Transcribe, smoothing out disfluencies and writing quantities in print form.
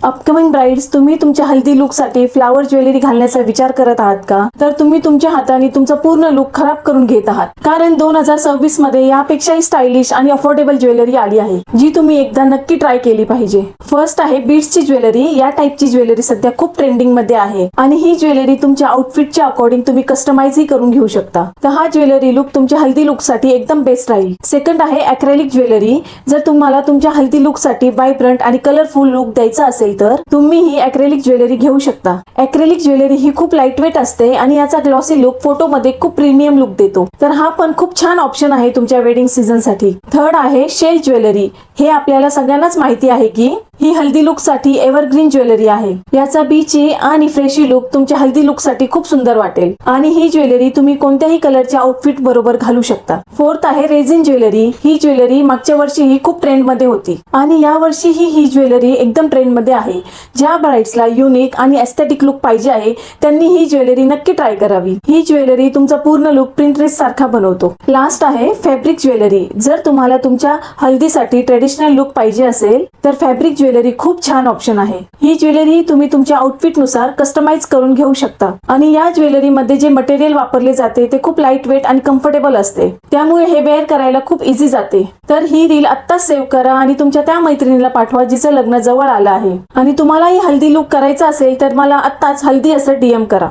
Upcoming brides, तुम्ही तुमच्या हल्दी look साठी फ्लावर ज्वेलरी घालण्याचा विचार करत आहात का? तर तुम्ही तुमच्या हाताने तुमचा पूर्ण लुक खराब करून घेत आहात, कारण 2026 मध्ये यापेक्षाही स्टायलिश आणि अफोर्डेबल ज्वेलरी आली आहे, जी तुम्ही एकदा नक्की ट्राय केली पाहिजे. फर्स्ट आहे बीड्सची ज्वेलरी. या टाइपची ज्वेलरी सध्या खूप ट्रेंडिंग मध्ये आहे आणि ही ज्वेलरी तुमच्या आउटफिटच्या अकॉर्डिंग तुम्ही कस्टमाइज ही करून घेऊ शकता. तर हा ज्वेलरी लुक तुमच्या हल्दी लुक साठी एकदम बेस्ट राहील. सेकंड आहे ॲक्रेलिक ज्वेलरी. जर तुम्हाला तुमच्या हल्दी लुक साठी वायब्रंट आणि कलरफुल लुक द्यायचा असेल तर तुम्ही ही ॲक्रेलिक ज्वेलरी घेऊ शकता. ॲक्रेलिक ज्वेलरी ही खूप लाईटवेट असते आणि याचा ग्लॉसी लुक फोटो मध्ये खूप प्रीमियम लुक देतो. तर हा पण खूप छान ऑप्शन आहे तुमच्या वेडिंग सीझन साठी. थर्ड आहे शेल ज्वेलरी. हे आपल्याला सगळ्यांनाच माहिती आहे की ही हल्दी लुक साठी एव्हरग्रीन ज्वेलरी आहे. याचा बीची आणि फ्रेशी लुक तुमच्या हल्दी लुक साठी खूप सुंदर वाटेल आणि ही ज्वेलरी तुम्ही कोणत्याही कलरच्या आउटफिट बरोबर घालू शकता. फोर्थ आहे रेझिन ज्वेलरी. ही ज्वेलरी मागच्या वर्षी ही खूप ट्रेंड मध्ये होती आणि या वर्षी ही ज्वेलरी एकदम ट्रेंड मध्ये आहे. ज्या ब्राइड्सला युनिक आणि एस्थेटिक लुक पाहिजे आहे त्यांनी ही ज्वेलरी नक्की ट्राय करावी. ही ज्वेलरी तुमचा पूर्ण लुक प्रिंटरेस्ट सारखा बनवतो. लास्ट आहे फॅब्रिक ज्वेलरी. जर तुम्हाला तुमच्या हल्दीसाठी ट्रेडिशनल लुक पाहिजे असेल तर फॅब्रिक ज्वेलरी खूप छान ऑप्शन आहे. ही ज्वेलरी तुम्ही तुमच्या आउटफिट नुसार कस्टमाइज करून घेऊ शकता आणि या ज्वेलरी मध्ये जे मटेरियल वापरले जाते ते खूप लाईट वेट आणि कम्फर्टेबल असते, त्यामुळे हे वेअर करायला खूप इझी जाते. तर ही रील आत्ताच सेव्ह करा आणि तुमच्या त्या मैत्रिणीला पाठवा जिचं लग्न जवळ आलं आहे आणि तुम्हालाही हल्दी लुक करायचा असेल तर मला आत्ताच हल्दी असं DM करा.